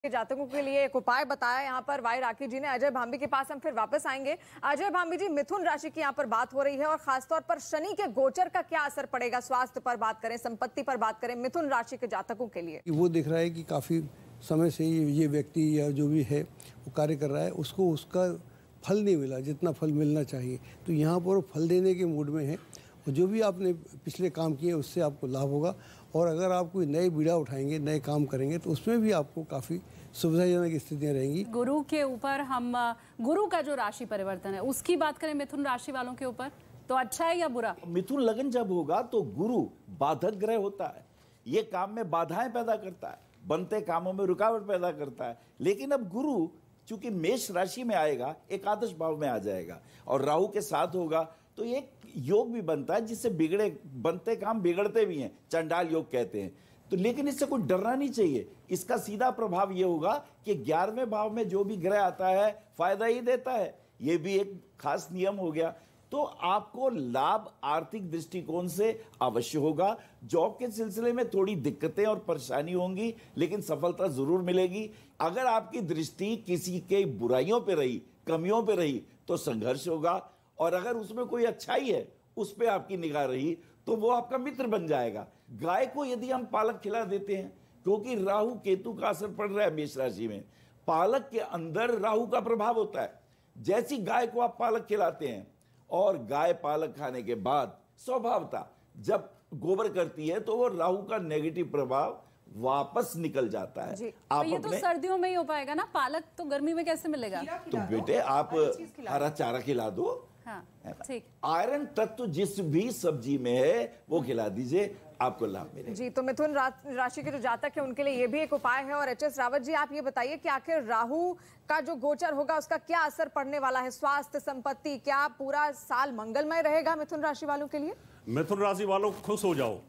जातकों के लिए एक उपाय बताया यहाँ पर वाई राखी जी ने। अजय भांबी के पास हम फिर वापस आएंगे। अजय भांबी जी, मिथुन राशि की यहाँ पर बात हो रही है और खासतौर पर शनि के गोचर का क्या असर पड़ेगा, स्वास्थ्य पर बात करें, संपत्ति पर बात करें, मिथुन राशि के जातकों के लिए? वो दिख रहा है कि काफ़ी समय से ये व्यक्ति या जो भी है वो कार्य कर रहा है, उसको उसका फल नहीं मिला जितना फल मिलना चाहिए। तो यहाँ पर वो फल देने के मूड में है और जो भी आपने पिछले काम किए उससे आपको लाभ होगा। और अगर आप कोई नए बीड़ा उठाएंगे, नए काम करेंगे तो उसमें भी आपको काफ़ी सुविधाजनक स्थितियाँ रहेंगी। गुरु के ऊपर हम गुरु का जो राशि परिवर्तन है उसकी बात करें मिथुन राशि वालों के ऊपर, तो अच्छा है या बुरा? मिथुन लगन जब होगा तो गुरु बाधक ग्रह होता है, ये काम में बाधाएं पैदा करता है, बनते कामों में रुकावट पैदा करता है। लेकिन अब गुरु चूंकि मेष राशि में आएगा, एकादश भाव में आ जाएगा और राहु के साथ होगा, तो एक योग भी बनता है जिससे बिगड़े बनते काम बिगड़ते भी हैं, चंडाल योग कहते हैं। तो लेकिन इससे कोई डरना नहीं चाहिए। इसका सीधा प्रभाव यह होगा कि 11वें भाव में जो भी ग्रह आता है फायदा ही देता है, यह भी एक खास नियम हो गया। तो आपको लाभ आर्थिक दृष्टिकोण से अवश्य होगा। जॉब के सिलसिले में थोड़ी दिक्कतें और परेशानी होंगी, लेकिन सफलता जरूर मिलेगी। अगर आपकी दृष्टि किसी के बुराइयों पे रही, कमियों पे रही, तो संघर्ष होगा। और अगर उसमें कोई अच्छाई है, उस पर आपकी निगाह रही, तो वो आपका मित्र बन जाएगा। गाय को यदि हम पालक खिला देते हैं, क्योंकि राहु केतु का असर पड़ रहा है मेष राशि में, पालक के अंदर राहु का प्रभाव होता है। जैसी गाय को आप पालक खिलाते हैं और गाय पालक खाने के बाद स्वभावता जब गोबर करती है तो वो राहु का नेगेटिव प्रभाव वापस निकल जाता है। आप तो ये तो सर्दियों में ही हो पाएगा ना, पालक तो गर्मी में कैसे मिलेगा? तो बेटे आप हरा चारा खिला दो। हाँ, ठीक। आयरन तत्व जिस भी सब्जी में है वो खिला दीजिए, आपको लाभ मिलेगा। जी, तो मिथुन राशि के जो जातक है उनके लिए ये भी एक उपाय है। और एच.एस. रावत जी, आप ये बताइए कि आखिर राहु का जो गोचर होगा उसका क्या असर पड़ने वाला है, स्वास्थ्य, संपत्ति, क्या पूरा साल मंगलमय रहेगा मिथुन राशि वालों के लिए? मिथुन राशि वालों खुश हो जाओ,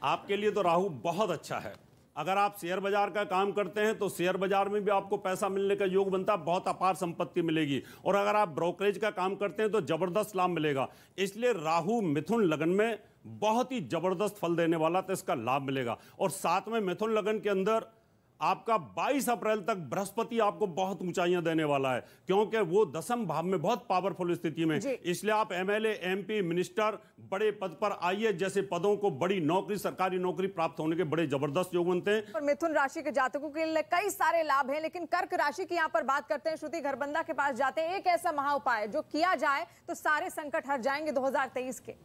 आपके लिए तो राहु बहुत अच्छा है। अगर आप शेयर बाजार का काम करते हैं तो शेयर बाजार में भी आपको पैसा मिलने का योग बनता है, बहुत अपार संपत्ति मिलेगी। और अगर आप ब्रोकरेज का काम करते हैं तो जबरदस्त लाभ मिलेगा। इसलिए राहु मिथुन लगन में बहुत ही जबरदस्त फल देने वाला, तो इसका लाभ मिलेगा। और साथ में मिथुन लगन के अंदर आपका 22 अप्रैल तक बृहस्पति आपको बहुत ऊंचाइयां देने वाला है, क्योंकि वो 10वें भाव में बहुत पावरफुल स्थिति में। इसलिए आप एमएलए, एमपी, मिनिस्टर, बड़े पद पर आईएएस जैसे पदों को, बड़ी नौकरी, सरकारी नौकरी प्राप्त होने के बड़े जबरदस्त योग बनते हैं। और मिथुन राशि के जातकों के लिए कई सारे लाभ हैं, लेकिन कर्क राशि की यहाँ पर बात करते हैं। श्रुति घरबंदा के पास जाते हैं। एक ऐसा महा उपाय जो किया जाए तो सारे संकट हट जाएंगे 2023 के।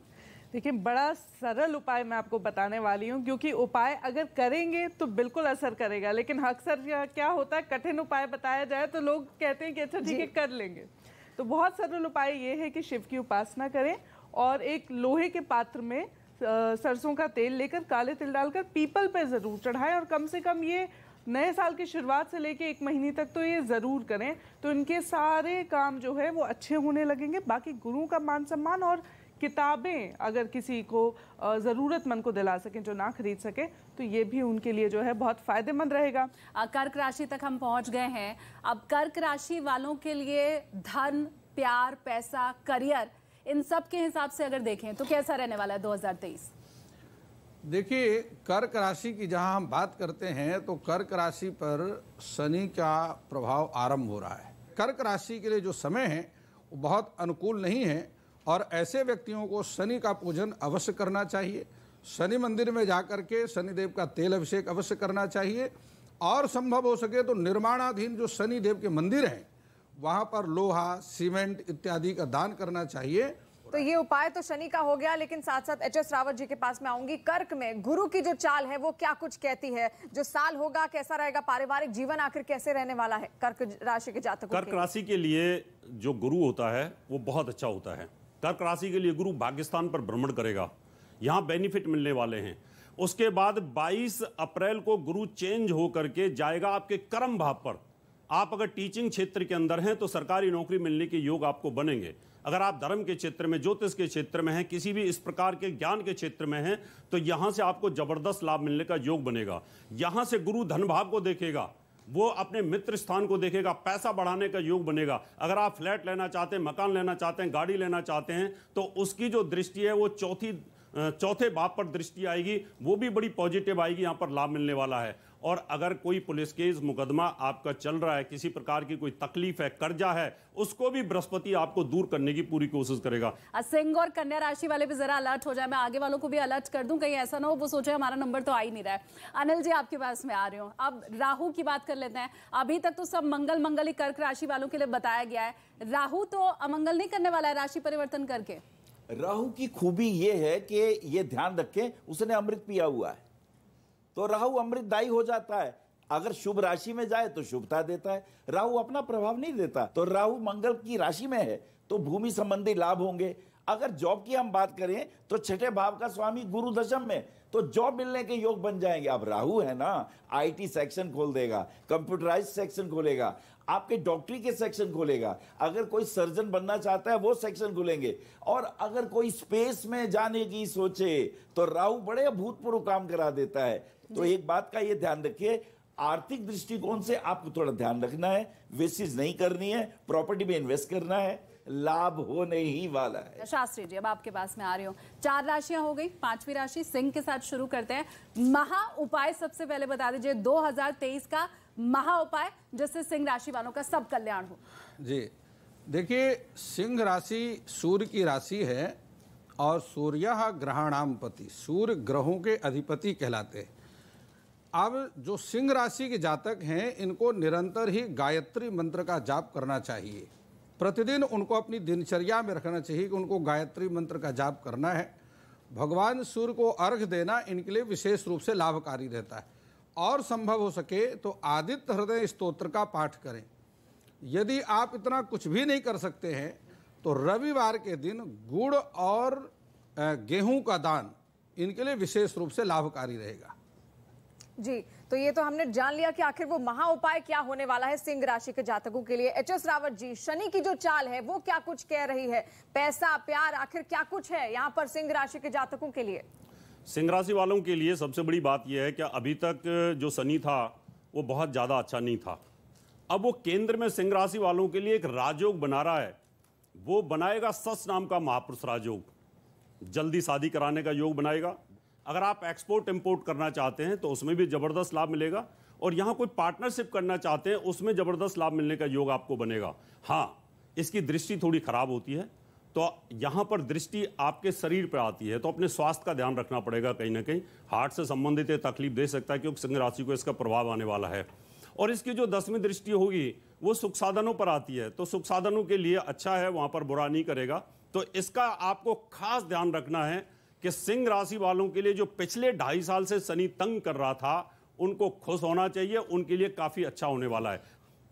देखिए, बड़ा सरल उपाय मैं आपको बताने वाली हूँ, क्योंकि उपाय अगर करेंगे तो बिल्कुल असर करेगा, लेकिन अक्सर क्या होता है, कठिन उपाय बताया जाए तो लोग कहते हैं कि अच्छा ठीक है कर लेंगे। तो बहुत सरल उपाय ये है कि शिव की उपासना करें और एक लोहे के पात्र में सरसों का तेल लेकर, काले तिल डालकर पीपल पे जरूर चढ़ाएं और कम से कम ये नए साल की शुरुआत से लेके 1 महीने तक तो ये जरूर करें। तो इनके सारे काम जो है वो अच्छे होने लगेंगे। बाकी गुरु का मान सम्मान और किताबें अगर किसी को ज़रूरतमंद को दिला सकें जो ना खरीद सके, तो ये भी उनके लिए जो है बहुत फायदेमंद रहेगा। कर्क राशि तक हम पहुंच गए हैं। अब कर्क राशि वालों के लिए धन, प्यार, पैसा, करियर, इन सब के हिसाब से अगर देखें तो कैसा रहने वाला है 2023? देखिए, कर्क राशि की जहां हम बात करते हैं तो कर्क राशि पर शनि का प्रभाव आरंभ हो रहा है। कर्क राशि के लिए जो समय है वो बहुत अनुकूल नहीं है और ऐसे व्यक्तियों को शनि का पूजन अवश्य करना चाहिए। शनि मंदिर में जाकर के शनिदेव का तेल अभिषेक अवश्य करना चाहिए और संभव हो सके तो निर्माणाधीन जो शनिदेव के मंदिर हैं वहां पर लोहा, सीमेंट इत्यादि का दान करना चाहिए। तो ये उपाय तो शनि का हो गया, लेकिन साथ साथ एच.एस. रावत जी के पास में आऊंगी। कर्क में गुरु की जो चाल है वो क्या कुछ कहती है, जो साल होगा कैसा रहेगा, पारिवारिक जीवन आखिर कैसे रहने वाला है कर्क राशि के जातकों? कर्क राशि के लिए जो गुरु होता है वो बहुत अच्छा होता है। कर्क राशि के लिए गुरु भाग्यस्थान पर भ्रमण करेगा, यहां बेनिफिट मिलने वाले हैं। उसके बाद 22 अप्रैल को गुरु चेंज होकर के जाएगा आपके कर्म भाव पर। आप अगर टीचिंग क्षेत्र के अंदर हैं तो सरकारी नौकरी मिलने के योग आपको बनेंगे। अगर आप धर्म के क्षेत्र में, ज्योतिष के क्षेत्र में हैं, किसी भी इस प्रकार के ज्ञान के क्षेत्र में हैं, तो यहां से आपको जबरदस्त लाभ मिलने का योग बनेगा। यहां से गुरु धन भाव को देखेगा, वो अपने मित्र स्थान को देखेगा, पैसा बढ़ाने का योग बनेगा। अगर आप फ्लैट लेना चाहते हैं, मकान लेना चाहते हैं, गाड़ी लेना चाहते हैं, तो उसकी जो दृष्टि है वो चौथे भाव पर दृष्टि आएगी, वो भी बड़ी पॉजिटिव आएगी, यहां पर लाभ मिलने वाला है। और अगर कोई पुलिस केस मुकदमा आपका चल रहा है, किसी प्रकार की कोई तकलीफ है, कर्जा है, उसको भी बृहस्पति आपको दूर करने की पूरी कोशिश करेगा। सिंह और कन्या राशि वाले भी जरा अलर्ट हो जाए, मैं आगे वालों को भी अलर्ट कर दूं, कहीं ऐसा ना हो वो सोचे हमारा नंबर तो आ ही नहीं रहा है। अनिल जी आपके पास में आ रही हूँ, अब राहु की बात कर लेते हैं। अभी तक तो सब मंगल मंगल ही कर्क राशि वालों के लिए बताया गया है, राहु तो अमंगल नहीं करने वाला है राशि परिवर्तन करके। राहु की खूबी ये है कि ये ध्यान रखें, उसने अमृत पिया हुआ है, तो राहु अमृतदायी हो जाता है। अगर शुभ राशि में जाए तो शुभता देता है, राहु अपना प्रभाव नहीं देता। तो राहु मंगल की राशि में है तो भूमि संबंधी लाभ होंगे। अगर जॉब की हम बात करें तो छठे भाव का स्वामी गुरु दशम में, तो जॉब मिलने के योग बन जाएंगे। अब राहु है ना, आईटी सेक्शन खोल देगा, कंप्यूटराइज सेक्शन खोलेगा, आपके डॉक्टरी के सेक्शन खोलेगा। अगर कोई सर्जन बनना चाहता है वो सेक्शन खुलेंगे, और अगर कोई स्पेस में जाने की सोचे तो राहु बड़े अभूतपूर्व काम करा देता है। तो एक बात का ये ध्यान रखिए, आर्थिक दृष्टिकोण से आपको थोड़ा ध्यान रखना है, वेस्टेज नहीं करनी है, प्रॉपर्टी में इन्वेस्ट करना है, लाभ होने ही वाला है। शास्त्री जी अब आपके पास में आ रही हूँ, 4 राशियां हो गई, 5वीं राशि सिंह के साथ शुरू करते हैं। महा उपाय सबसे पहले बता दीजिए 2023 का महा उपाय जिससे सिंह राशि वालों का सब कल्याण हो। जी देखिए, सिंह राशि सूर्य की राशि है और सूर्य ग्रहाणाम पति, सूर्य ग्रहों के अधिपति कहलाते हैं। अब जो सिंह राशि के जातक हैं इनको निरंतर ही गायत्री मंत्र का जाप करना चाहिए। प्रतिदिन उनको अपनी दिनचर्या में रखना चाहिए कि उनको गायत्री मंत्र का जाप करना है। भगवान सूर्य को अर्घ देना इनके लिए विशेष रूप से लाभकारी रहता है। और संभव हो सके तो आदित्य हृदय स्तोत्र का पाठ करें। यदि आप इतना कुछ भी नहीं कर सकते हैं तो रविवार के दिन गुड़ और गेहूं का दान इनके लिए विशेष रूप से लाभकारी रहेगा। जी, तो ये तो हमने जान लिया कि आखिर वो महा उपाय क्या होने वाला है सिंह राशि के जातकों के लिए। एच एस रावत जी, शनि की जो चाल है वो क्या कुछ कह रही है, पैसा प्यार आखिर क्या कुछ है यहाँ पर सिंह राशि के जातकों के लिए? सिंह राशि वालों के लिए सबसे बड़ी बात यह है कि अभी तक जो शनि था वो बहुत ज़्यादा अच्छा नहीं था। अब वो केंद्र में सिंह राशि वालों के लिए एक राजयोग बना रहा है, वो बनाएगा सस नाम का महापुरुष राजयोग, जल्दी शादी कराने का योग बनाएगा। अगर आप एक्सपोर्ट इंपोर्ट करना चाहते हैं तो उसमें भी ज़बरदस्त लाभ मिलेगा, और यहाँ कोई पार्टनरशिप करना चाहते हैं उसमें ज़बरदस्त लाभ मिलने का योग आपको बनेगा। हाँ, इसकी दृष्टि थोड़ी खराब होती है, तो यहाँ पर दृष्टि आपके शरीर पर आती है, तो अपने स्वास्थ्य का ध्यान रखना पड़ेगा। कहीं ना कहीं हार्ट से संबंधित तकलीफ दे सकता है क्योंकि सिंह राशि को इसका प्रभाव आने वाला है। और इसकी जो 10वीं दृष्टि होगी वो सुख साधनों पर आती है, तो सुख साधनों के लिए अच्छा है, वहाँ पर बुरा नहीं करेगा। तो इसका आपको खास ध्यान रखना है कि सिंह राशि वालों के लिए जो पिछले 2.5 साल से शनि तंग कर रहा था उनको खुश होना चाहिए, उनके लिए काफ़ी अच्छा होने वाला है।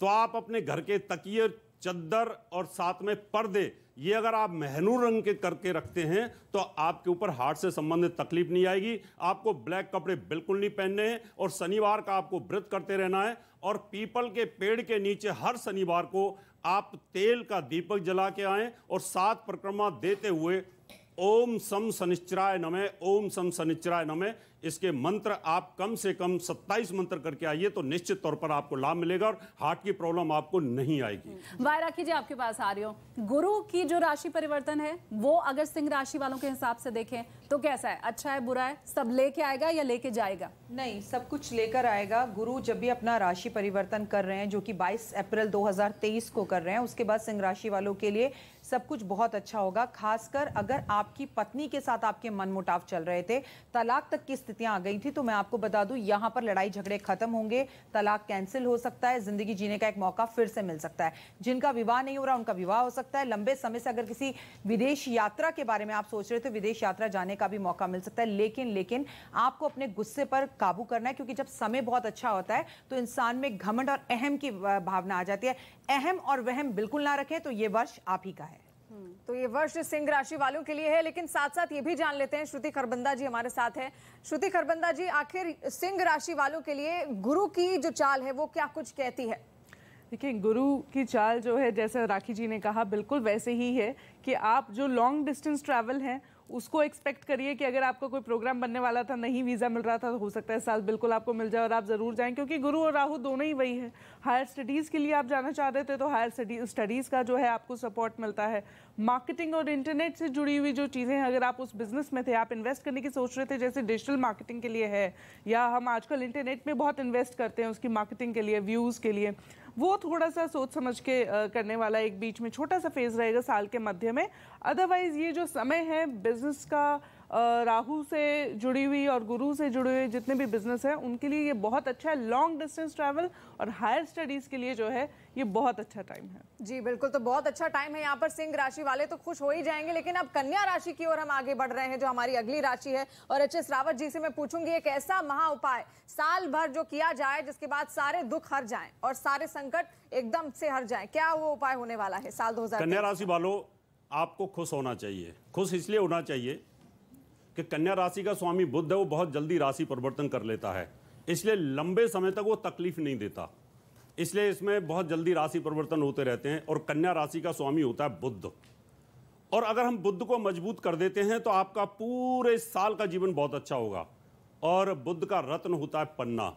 तो आप अपने घर के तकिए, चद्दर और साथ में पर्दे, ये अगर आप मेहनूर रंग के करके रखते हैं तो आपके ऊपर हार्ट से संबंधित तकलीफ नहीं आएगी। आपको ब्लैक कपड़े बिल्कुल नहीं पहनने हैं, और शनिवार का आपको व्रत करते रहना है। और पीपल के पेड़ के नीचे हर शनिवार को आप तेल का दीपक जला के आएं और 7 परिक्रमा देते हुए ओम सम शनिश्चराय नमः, ओम सम शनिश्चराय नमः, इसके मंत्र आप कम से कम 27 मंत्र करके आइए तो निश्चित तौर पर आपको लाभ मिलेगा और हार्ट की प्रॉब्लम आपको नहीं आएगी। वायराकी जी आपके पास आ रही हो, गुरु की जो राशि परिवर्तन है वो अगर सिंह राशि वालों के हिसाब से देखें तो कैसा है, अच्छा है, बुरा है, सब लेके आएगा या लेके जाएगा? नहीं, सब कुछ लेकर आएगा। गुरु जब भी अपना राशि परिवर्तन कर रहे हैं, जो कि 22 अप्रैल 2023 को कर रहे हैं, उसके बाद सिंह राशि वालों के लिए सब कुछ बहुत अच्छा होगा। खासकर अगर आपकी पत्नी के साथ आपके मनमुटाव चल रहे थे, तलाक तक की स्थितियां आ गई थी, तो मैं आपको बता दूं यहाँ पर लड़ाई झगड़े खत्म होंगे, तलाक कैंसिल हो सकता है, जिंदगी जीने का एक मौका फिर से मिल सकता है। जिनका विवाह नहीं हो रहा उनका विवाह हो सकता है। लंबे समय से अगर किसी विदेश यात्रा के बारे में आप सोच रहे थे, विदेश यात्रा जाने का भी मौका मिल सकता है। लेकिन आपको अपने गुस्से पर काबू करना है, क्योंकि जब समय बहुत अच्छा होता है तो इंसान में घमंड और अहम की भावना आ जाती है। अहम और वहम बिल्कुल ना रखें, तो ये वर्ष आप ही का है। तो ये वर्ष सिंह राशि वालों के लिए है। लेकिन साथ साथ ये भी जान लेते हैं, श्रुति खरबंदा जी हमारे साथ है। श्रुति खरबंदा जी, आखिर सिंह राशि वालों के लिए गुरु की जो चाल है वो क्या कुछ कहती है? देखिए, गुरु की चाल जो है, जैसे राखी जी ने कहा, बिल्कुल वैसे ही है कि आप जो लॉन्ग डिस्टेंस ट्रैवल हैं उसको एक्सपेक्ट करिए कि अगर आपका कोई प्रोग्राम बनने वाला था, नहीं वीज़ा मिल रहा था, तो हो सकता है इस साल बिल्कुल आपको मिल जाए और आप ज़रूर जाएं, क्योंकि गुरु और राहु दोनों ही वही है। हायर स्टडीज़ के लिए आप जाना चाह रहे थे तो हायर स्टडीज़ का जो है आपको सपोर्ट मिलता है। मार्केटिंग और इंटरनेट से जुड़ी हुई जो चीज़ें हैं, अगर आप उस बिजनेस में थे, आप इन्वेस्ट करने की सोच रहे थे, जैसे डिजिटल मार्केटिंग के लिए है, या हम आजकल इंटरनेट में बहुत इन्वेस्ट करते हैं उसकी मार्केटिंग के लिए, व्यूज़ के लिए, वो थोड़ा सा सोच समझ के करने वाला एक बीच में छोटा सा फेज रहेगा साल के मध्य में। अदरवाइज ये जो समय है बिजनेस का, राहु से जुड़ी हुई और गुरु से जुड़े हुए जितने भी बिजनेस हैं उनके लिए ये बहुत अच्छा है। लॉन्ग डिस्टेंस ट्रैवल और हायर स्टडीज़ के लिए जो है ये बहुत अच्छा टाइम है। जी बिल्कुल, तो बहुत अच्छा टाइम है यहाँ पर। सिंह राशि वाले तो खुश हो ही जाएंगे, लेकिन अब कन्या राशि की ओर हम आगे बढ़ रहे हैं जो हमारी अगली राशि है। और एच.एस. रावत जी से मैं पूछूंगी एक ऐसा महा उपाय साल भर जो किया जाए जिसके बाद सारे दुख हर जाएं और सारे संकट एकदम से हर जाएं, क्या वो उपाय होने वाला है साल 2023? कन्या राशि वालों, आपको खुश होना चाहिए। खुश इसलिए होना चाहिए कि कन्या राशि का स्वामी बुध है, वो बहुत जल्दी राशि परिवर्तन कर लेता है, इसलिए लंबे समय तक वो तकलीफ नहीं देता, इसलिए इसमें बहुत जल्दी राशि परिवर्तन होते रहते हैं। और कन्या राशि का स्वामी होता है बुध, और अगर हम बुध को मजबूत कर देते हैं तो आपका पूरे साल का जीवन बहुत अच्छा होगा। और बुध का रत्न होता है पन्ना।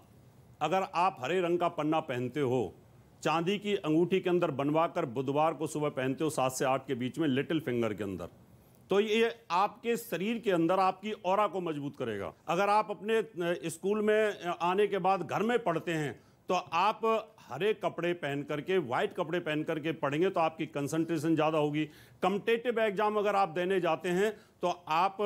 अगर आप हरे रंग का पन्ना पहनते हो, चांदी की अंगूठी के अंदर बनवाकर बुधवार को सुबह पहनते हो 7 से 8 के बीच में लिटिल फिंगर के अंदर, तो ये आपके शरीर के अंदर आपकी ऑरा को मजबूत करेगा। अगर आप अपने स्कूल में आने के बाद घर में पढ़ते हैं तो आप हरे कपड़े पहन करके, वाइट कपड़े पहन करके पढ़ेंगे तो आपकी कंसंट्रेशन ज़्यादा होगी। कॉम्पिटिटिव एग्जाम अगर आप देने जाते हैं तो आप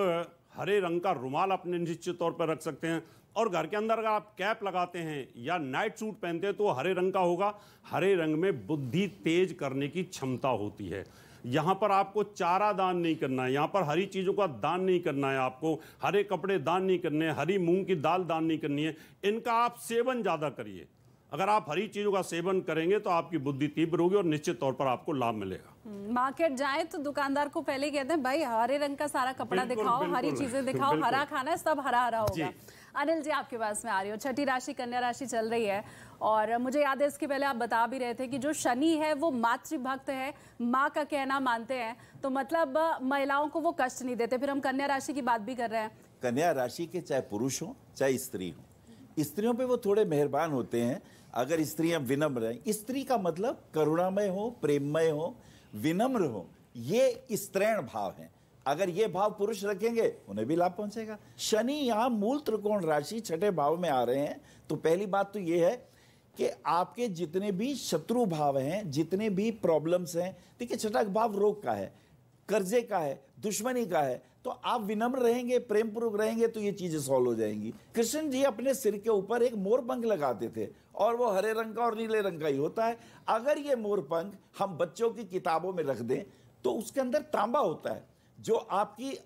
हरे रंग का रुमाल अपने निश्चित तौर पर रख सकते हैं। और घर के अंदर अगर आप कैप लगाते हैं या नाइट सूट पहनते हैं तो हरे रंग का होगा। हरे रंग में बुद्धि तेज करने की क्षमता होती है। यहाँ पर आपको चारा दान नहीं करना है, यहाँ पर हरी चीज़ों का दान नहीं करना है, आपको हरे कपड़े दान नहीं करने हैं, हरी मूंग की दाल दान नहीं करनी है, इनका आप सेवन ज़्यादा करिए। अगर आप हरी चीज़ों का सेवन करेंगे तो आपकी बुद्धि तीव्र होगी और निश्चित तौर पर आपको लाभ मिलेगा। मार्केट जाए तो दुकानदार को पहले ही कहते हैं भाई हरे रंग का सारा कपड़ा दिखाओ, हरी चीजें दिखाओ, हरा खाना है, सब हरा हरा होगा। अनिल जी आपके पास में आ रही हो, छठी राशि कन्या राशि चल रही है और मुझे याद है इसके पहले आप बता भी रहे थे कि जो शनि है वो मातृभक्त है, माँ का कहना मानते हैं, तो मतलब महिलाओं को वो कष्ट नहीं देते। फिर हम कन्या राशि की बात भी कर रहे हैं। कन्या राशि के चाहे पुरुष हो चाहे स्त्री हो, स्त्रियों पे वो थोड़े मेहरबान होते हैं। अगर स्त्रियां विनम्र हैं, स्त्री का मतलब करुणामय हो, प्रेममय हो, विनम्र हो, ये स्त्रैण भाव है। अगर ये भाव पुरुष रखेंगे उन्हें भी लाभ पहुंचेगा। शनि यहाँ मूल त्रिकोण राशि छठे भाव में आ रहे हैं, तो पहली बात तो ये है कि आपके जितने भी शत्रु भाव हैं, जितने भी प्रॉब्लम्स हैं, देखिए छठा भाव रोग का है, कर्जे का है, दुश्मनी का है, तो आप विनम्र रहेंगे, प्रेम पूर्वक रहेंगे तो ये चीजें सॉल्व हो जाएंगी। कृष्ण जी अपने सिर के ऊपर एक मोरपंख लगाते थे और वो हरे रंग का और नीले रंग का ही होता है। अगर ये मोरपंख हम बच्चों की किताबों में रख दें तो उसके अंदर तांबा होता है जो आपकी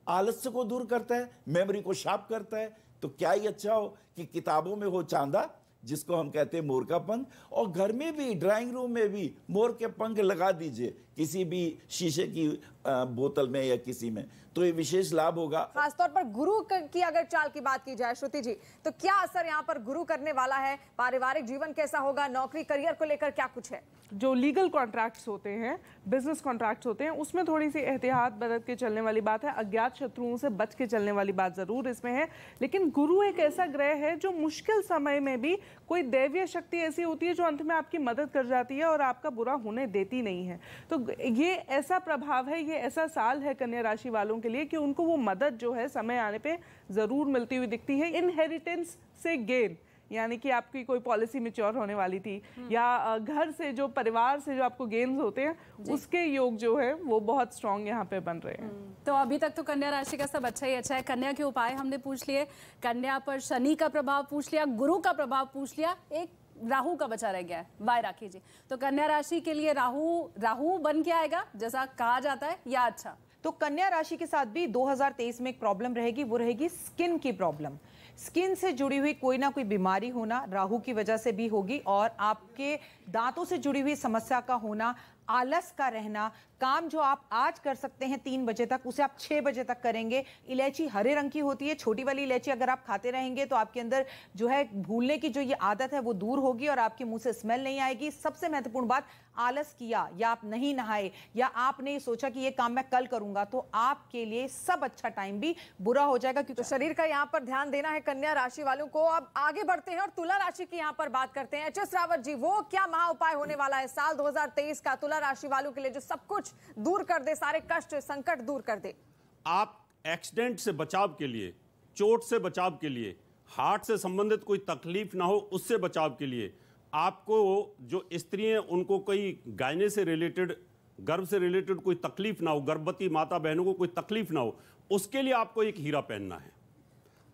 आलस्य को दूर करता है, मेमोरी को शार्प करता है। तो क्या ही अच्छा हो कि किताबों में हो चांदा, जिसको हम कहते हैं मोर का पंख, और घर में भी ड्राइंग रूम में भी मोर के पंख लगा दीजिए किसी भी शीशे की बोतल में या किसी में, तो ये विशेष लाभ होगा। खासतौर पर गुरु की अगर चाल की बात की जाए श्रुति जी, तो क्या असर यहाँ पर गुरु करने वाला है? पारिवारिक जीवन कैसा होगा? नौकरी करियर को लेकर क्या कुछ है? जो लीगल कॉन्ट्रैक्ट्स होते हैं, बिजनेस कॉन्ट्रैक्ट्स होते हैं, उसमें थोड़ी सी एहतियात बरत के चलने वाली बात है। अज्ञात शत्रुओं से बच के चलने वाली बात जरूर इसमें है। लेकिन गुरु एक ऐसा ग्रह है जो मुश्किल समय में भी कोई दैवीय शक्ति ऐसी होती है जो अंत में आपकी मदद कर जाती है और आपका बुरा होने देती नहीं है। तो ये ऐसा प्रभाव है, ये ऐसा साल है कन्या राशि वालों के लिए कि उनको वो मदद जो है समय आने पे जरूर मिलती हुई दिखती है। इनहेरिटेंस से गेन, यानी कि आपकी कोई पॉलिसी मैच्योर होने वाली थी या घर से जो परिवार से जो आपको गेन्स होते हैं उसके योग जो है वो बहुत स्ट्रांग यहाँ पे बन रहे हैं। तो अभी तक तो कन्या राशि का सब अच्छा ही अच्छा है। कन्या के उपाय हमने पूछ लिए, कन्या पर शनि का प्रभाव पूछ लिया, गुरु का प्रभाव पूछ लिया, एक राहु का बचा रह गया है। वाई राखी जी, तो कन्या राशि के लिए राहु बन के आएगा जैसा कहा जाता है या अच्छा? तो कन्या राशि के साथ भी 2023 में एक प्रॉब्लम रहेगी, वो रहेगी स्किन की प्रॉब्लम। स्किन से जुड़ी हुई कोई ना कोई बीमारी होना राहु की वजह से भी होगी और आपके दांतों से जुड़ी हुई समस्या का होना आलस का रहना, काम जो आप आज कर सकते हैं 3 बजे तक उसे आप 6 बजे तक करेंगे। इलायची हरे रंग की होती है, छोटी वाली इलायची अगर आप खाते रहेंगे तो आपके अंदर जो है भूलने की जो ये आदत है वो दूर होगी और आपके मुंह से स्मेल नहीं आएगी। सबसे महत्वपूर्ण बात, आलस किया या आप नहीं नहाए या आपने सोचा कि ये काम मैं कल करूंगा तो आपके लिए सब अच्छा टाइम भी बुरा हो जाएगा। तो शरीर का यहाँ पर ध्यान देना है कन्या राशि वालों को। अब आगे बढ़ते हैं और तुला राशि की यहाँ पर बात करते हैं। एच.एस. रावत जी, वो क्या महा उपाय होने वाला है साल 2023 का तुला राशि वालों के लिए, जो सब कुछ दूर कर दे, सारे कष्ट संकट दूर कर दे? आप एक्सीडेंट से बचाव के लिए, चोट से बचाव के लिए, हार्ट से संबंधित कोई तकलीफ ना हो उससे बचाव के लिए, आपको जो स्त्री हैं उनको कोई गायने से रिलेटेड, गर्भ से रिलेटेड कोई तकलीफ ना हो, गर्भवती माता बहनों को कोई तकलीफ ना हो, उसके लिए आपको एक हीरा पहनना है।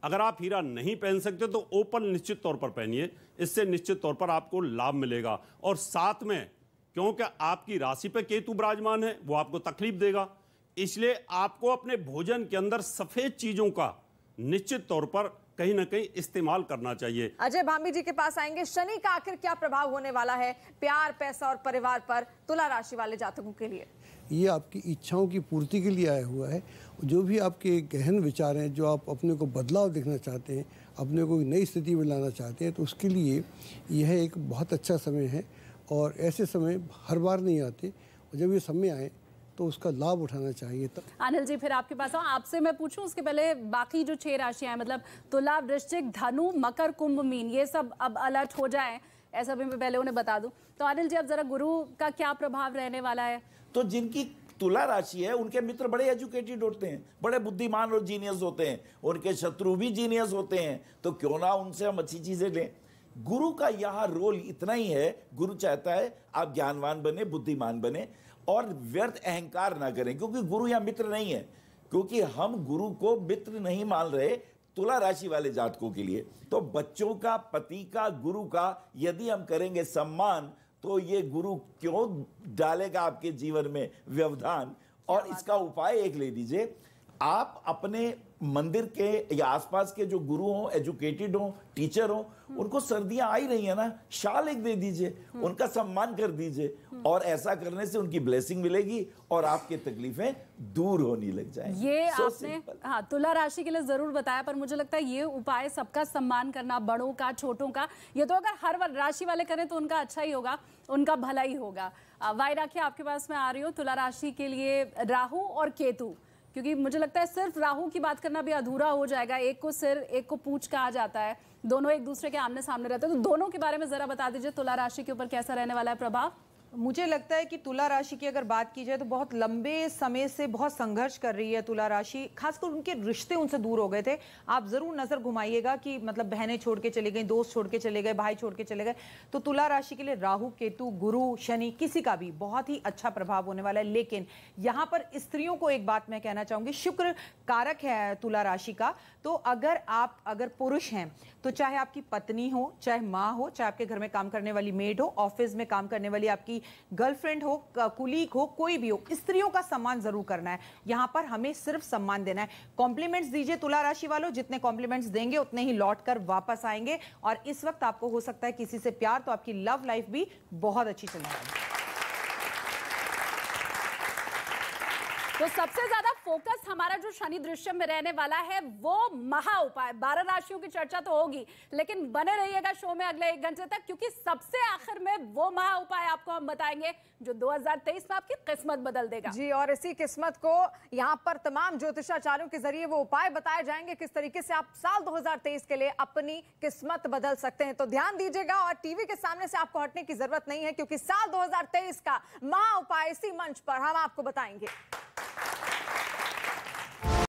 अगर आप हीरा नहीं पहन सकते तो ओपन निश्चित तौर पर पहनिए, इससे निश्चित तौर पर आपको लाभ मिलेगा। और साथ में क्योंकि आपकी राशि पे केतु विराजमान है, वो आपको तकलीफ देगा, इसलिए आपको अपने भोजन के अंदर सफेद चीजों का निश्चित तौर पर कहीं ना कहीं इस्तेमाल करना चाहिए। अजय भांबी जी के पास आएंगे। शनि का आखिर क्या प्रभाव होने वाला है प्यार, पैसा और परिवार पर तुला राशि वाले जातकों के लिए? ये आपकी इच्छाओं की पूर्ति के लिए आया हुआ है। जो भी आपके गहन विचार हैं, जो आप अपने को बदलाव देखना चाहते हैं, अपने को नई स्थिति में लाना चाहते हैं, तो उसके लिए यह एक बहुत अच्छा समय है। और ऐसे समय हर बार नहीं आते, और जब ये समय आए तो उसका लाभ उठाना चाहिए। अनिल जी, फिर आपके पास आऊं, आपसे मैं पूछूं उसके पहले बाकी जो 6 राशियां हैं, मतलब तुला, वृश्चिक, धनु, मकर, कुंभ, मीन, ये सब अब अलर्ट हो जाएं, ऐसा भी मैं पहले उन्हें बता दूं। तो अनिल जी, अब जरा गुरु का क्या प्रभाव रहने वाला है? तो जिनकी तुला राशि है उनके मित्र बड़े एजुकेटेड होते हैं, बड़े बुद्धिमान और जीनियस होते हैं, उनके शत्रु भी जीनियस होते हैं, तो क्यों ना उनसे हम अच्छी चीजें लें। गुरु का यहाँ रोल इतना ही है, गुरु चाहता है आप ज्ञानवान बने, बुद्धिमान बने और व्यर्थ अहंकार ना करें, क्योंकि गुरु यहाँ मित्र नहीं है। क्योंकि हम गुरु को मित्र नहीं मान रहे तुला राशि वाले जातकों के लिए। तो बच्चों का, पति का, गुरु का यदि हम करेंगे सम्मान, तो ये गुरु क्यों डालेगा आपके जीवन में व्यवधान। और इसका उपाय एक ले लीजिए, आप अपने मंदिर के या आसपास के जो गुरु हों, एजुकेटेड हों, टीचर हों, उनको सर्दियां आ ही रही है ना, शाल एक दे दीजिए, उनका सम्मान कर दीजिए, और ऐसा करने से उनकी ब्लेसिंग मिलेगी और आपकी तकलीफें दूर होने लग जाएंगी। ये आपने हाँ तुला राशि के लिए जरूर बताया, पर मुझे लगता है ये उपाय सबका सम्मान करना, बड़ों का, छोटों का, ये तो अगर हर राशि वाले करें तो उनका अच्छा ही होगा, उनका भला ही होगा। वाई राखी, आपके पास मैं आ रही हूँ। तुला राशि के लिए राहु और केतु, क्योंकि मुझे लगता है सिर्फ राहु की बात करना भी अधूरा हो जाएगा। एक को सिर, एक को पूंछ कहा जाता है, दोनों एक दूसरे के आमने सामने रहते हैं, तो दोनों के बारे में जरा बता दीजिए तुला राशि के ऊपर कैसा रहने वाला है प्रभाव? मुझे लगता है कि तुला राशि की अगर बात की जाए तो बहुत लंबे समय से बहुत संघर्ष कर रही है तुला राशि, खासकर उनके रिश्ते उनसे दूर हो गए थे। आप जरूर नजर घुमाइएगा कि मतलब बहनें छोड़ के चली गई, दोस्त छोड़ के चले गए, भाई छोड़ के चले गए। तो तुला राशि के लिए राहु, केतु, गुरु, शनि, किसी का भी बहुत ही अच्छा प्रभाव होने वाला है। लेकिन यहाँ पर स्त्रियों को एक बात मैं कहना चाहूंगी, शुक्र कारक है तुला राशि का। तो अगर पुरुष हैं तो चाहे आपकी पत्नी हो, चाहे माँ हो, चाहे आपके घर में काम करने वाली मेड हो, ऑफिस में काम करने वाली आपकी गर्लफ्रेंड हो, कुलीग हो, कोई भी हो, स्त्रियों का सम्मान जरूर करना है। यहां पर हमें सिर्फ सम्मान देना है। कॉम्प्लीमेंट्स दीजिए तुला राशि वालों, जितने कॉम्प्लीमेंट्स देंगे उतने ही लौट कर वापस आएंगे। और इस वक्त आपको हो सकता है किसी से प्यार, तो आपकी लव लाइफ भी बहुत अच्छी चलने वाली है। तो सबसे ज्यादा फोकस हमारा जो शनि दृश्य में रहने वाला है वो महा उपाय। 12 राशियों की चर्चा तो होगी, लेकिन बने रहिएगा शो में अगले 1 घंटे तक, क्योंकि सबसे आखिर में वो महा उपाय आपको हम बताएंगे जो 2023 में आपकी किस्मत बदल देगा। जी, और इसी किस्मत को यहाँ पर तमाम ज्योतिषाचार्यों के जरिए वो उपाय बताए जाएंगे किस तरीके से आप साल 2023 के लिए अपनी किस्मत बदल सकते हैं। तो ध्यान दीजिएगा और टीवी के सामने से आपको हटने की जरूरत नहीं है, क्योंकि साल 2023 का महा उपाय इसी मंच पर हम आपको बताएंगे।